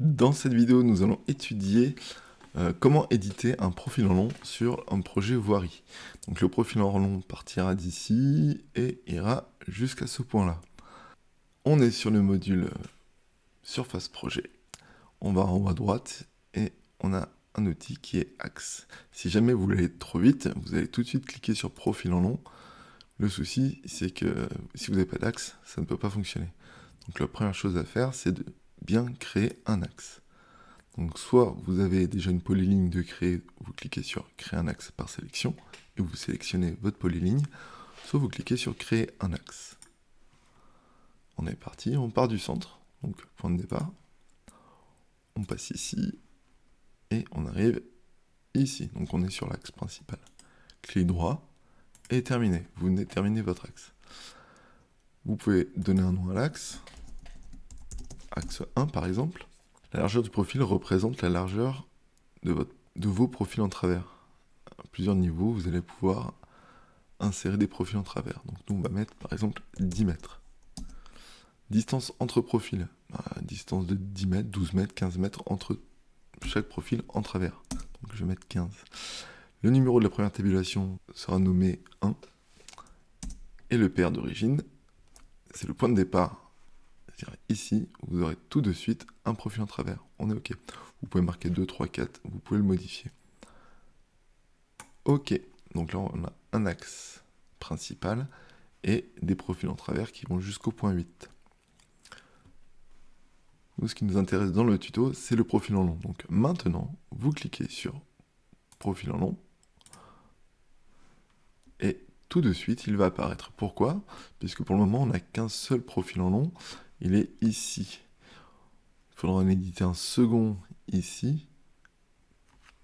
Dans cette vidéo, nous allons étudier comment éditer un profil en long sur un projet voirie. Donc le profil en long partira d'ici et ira jusqu'à ce point-là. On est sur le module Surface Projet. On va en haut à droite et on a un outil qui est Axe. Si jamais vous voulez aller trop vite, vous allez tout de suite cliquer sur Profil en long. Le souci, c'est que si vous n'avez pas d'axe, ça ne peut pas fonctionner. Donc la première chose à faire, c'est de bien créer un axe. Donc soit vous avez déjà une polyligne de créer, vous cliquez sur créer un axe par sélection et vous sélectionnez votre polyligne, soit vous cliquez sur créer un axe. On est parti, on part du centre, donc point de départ, on passe ici et on arrive ici, donc on est sur l'axe principal. Clic droit et terminé, vous venez de terminer votre axe. Vous pouvez donner un nom à l'axe, axe 1 par exemple. La largeur du profil représente la largeur de vos profils en travers. À plusieurs niveaux, vous allez pouvoir insérer des profils en travers. Donc nous, on va mettre par exemple 10 mètres. Distance entre profils. Distance de 10 mètres, 12 mètres, 15 mètres entre chaque profil en travers. Donc je vais mettre 15. Le numéro de la première tabulation sera nommé 1. Et le PR d'origine, c'est le point de départ. C'est-à-dire ici, vous aurez tout de suite un profil en travers. On est OK. Vous pouvez marquer 2, 3, 4. Vous pouvez le modifier. OK. Donc là, on a un axe principal et des profils en travers qui vont jusqu'au point 8. Nous, ce qui nous intéresse dans le tuto, c'est le profil en long. Donc maintenant, vous cliquez sur profil en long et tout de suite, il va apparaître. Pourquoi? Puisque pour le moment, on n'a qu'un seul profil en long. Il est ici. Il faudra en éditer un second ici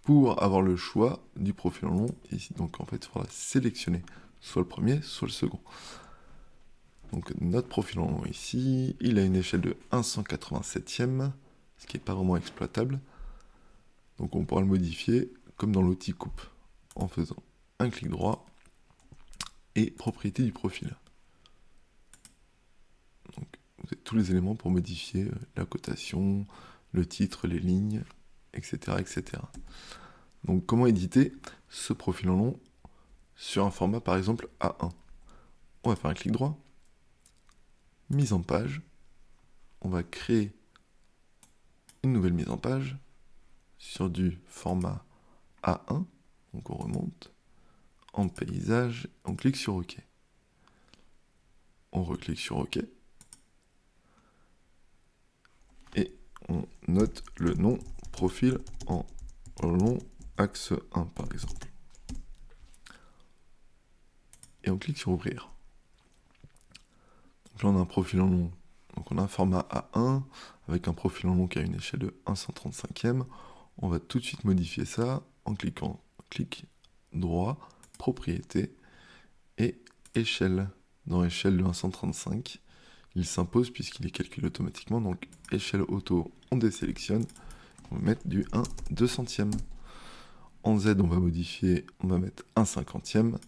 pour avoir le choix du profil en long ici. Donc en fait, il faudra sélectionner soit le premier, soit le second. Donc notre profil en long ici, il a une échelle de 1/187e, ce qui n'est pas vraiment exploitable. Donc on pourra le modifier comme dans l'outil coupe, en faisant un clic droit et propriété du profil. Donc vous avez tous les éléments pour modifier la cotation, le titre, les lignes, etc., etc. Donc comment éditer ce profil en long sur un format par exemple A1? On va faire un clic droit, mise en page, on va créer une nouvelle mise en page sur du format A1, donc on remonte, en paysage, on clique sur OK. On reclique sur OK. Et on note le nom profil en long axe 1 par exemple. Et on clique sur ouvrir. Donc là on a un profil en long. Donc on a un format A1 avec un profil en long qui a une échelle de 1/135e. On va tout de suite modifier ça en cliquant clic droit, propriété et échelle. Dans échelle de 135, il s'impose puisqu'il est calculé automatiquement. Donc échelle auto, on désélectionne. On va mettre du 1/200e. En Z, on va modifier, on va mettre 1/50e.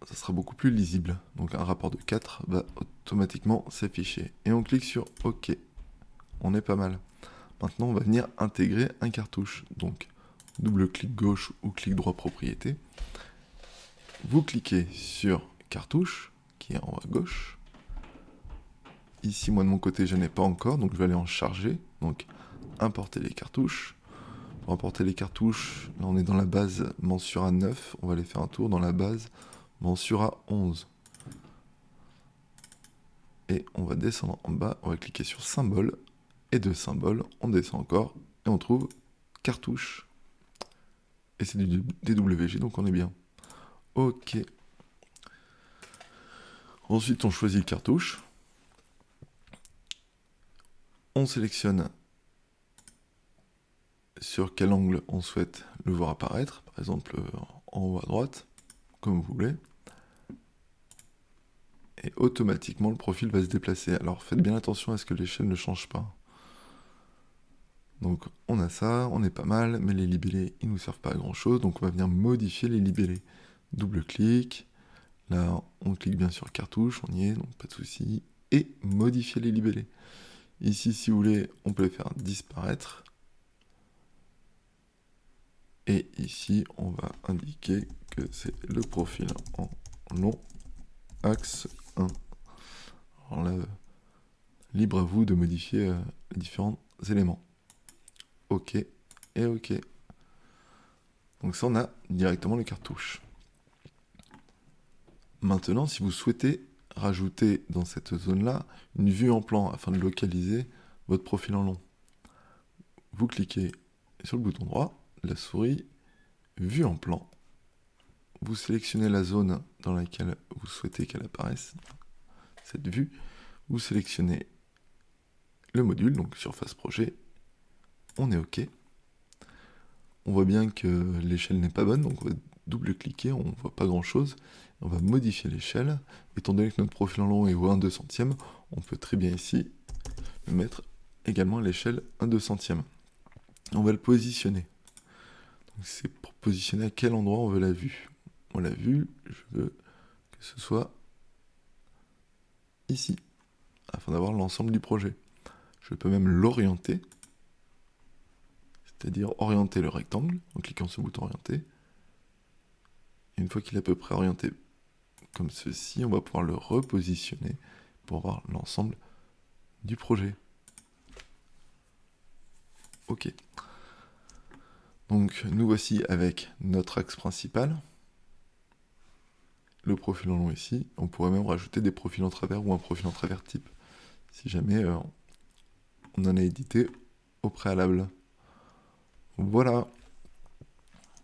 Ça sera beaucoup plus lisible. Donc un rapport de 4 va automatiquement s'afficher. Et on clique sur OK. On est pas mal. Maintenant, on va venir intégrer un cartouche. Donc double clic gauche ou clic droit propriété. Vous cliquez sur cartouche, qui est en haut à gauche. Ici, moi de mon côté, je n'ai pas encore, donc je vais aller en charger. Donc importer les cartouches. Pour importer les cartouches, là on est dans la base Mensura 9. On va aller faire un tour dans la base Mensura 11. Et on va descendre en bas, on va cliquer sur symbole. Et de symbole, on descend encore et on trouve cartouche. Et c'est du DWG, donc on est bien. OK. Ensuite, on choisit le cartouche. On sélectionne sur quel angle on souhaite le voir apparaître. Par exemple, en haut à droite, comme vous voulez. Et automatiquement, le profil va se déplacer. Alors, faites bien attention à ce que l'échelle ne change pas. Donc, on a ça, on est pas mal, mais les libellés, ils nous servent pas à grand-chose. Donc, on va venir modifier les libellés. Double-clic. Là, on clique bien sur cartouche, on y est, donc pas de souci. Et modifier les libellés. Ici, si vous voulez, on peut les faire disparaître. Et ici, on va indiquer que c'est le profil en long, axe 1. Alors là, libre à vous de modifier les différents éléments. OK et OK. Donc ça, on a directement les cartouches. Maintenant, si vous souhaitez rajouter dans cette zone-là une vue en plan afin de localiser votre profil en long, vous cliquez sur le bouton droit, la souris, vue en plan. Vous sélectionnez la zone dans laquelle vous souhaitez qu'elle apparaisse, cette vue. Vous sélectionnez le module, donc surface projet. On est OK. On voit bien que l'échelle n'est pas bonne, donc on va double-cliquer, on ne voit pas grand-chose. On va modifier l'échelle. Étant donné que notre profil en long est au 1/200, on peut très bien ici mettre également l'échelle 1/200. On va le positionner. Donc c'est pour positionner à quel endroit on veut la vue. On l'a vue, je veux que ce soit ici, afin d'avoir l'ensemble du projet. Je peux même l'orienter, c'est-à-dire orienter le rectangle, en cliquant sur le bouton orienter. Et une fois qu'il est à peu près orienté comme ceci, on va pouvoir le repositionner pour voir l'ensemble du projet. OK. Donc nous voici avec notre axe principal, le profil en long ici. On pourrait même rajouter des profils en travers ou un profil en travers type, si jamais on en a édité au préalable. Voilà.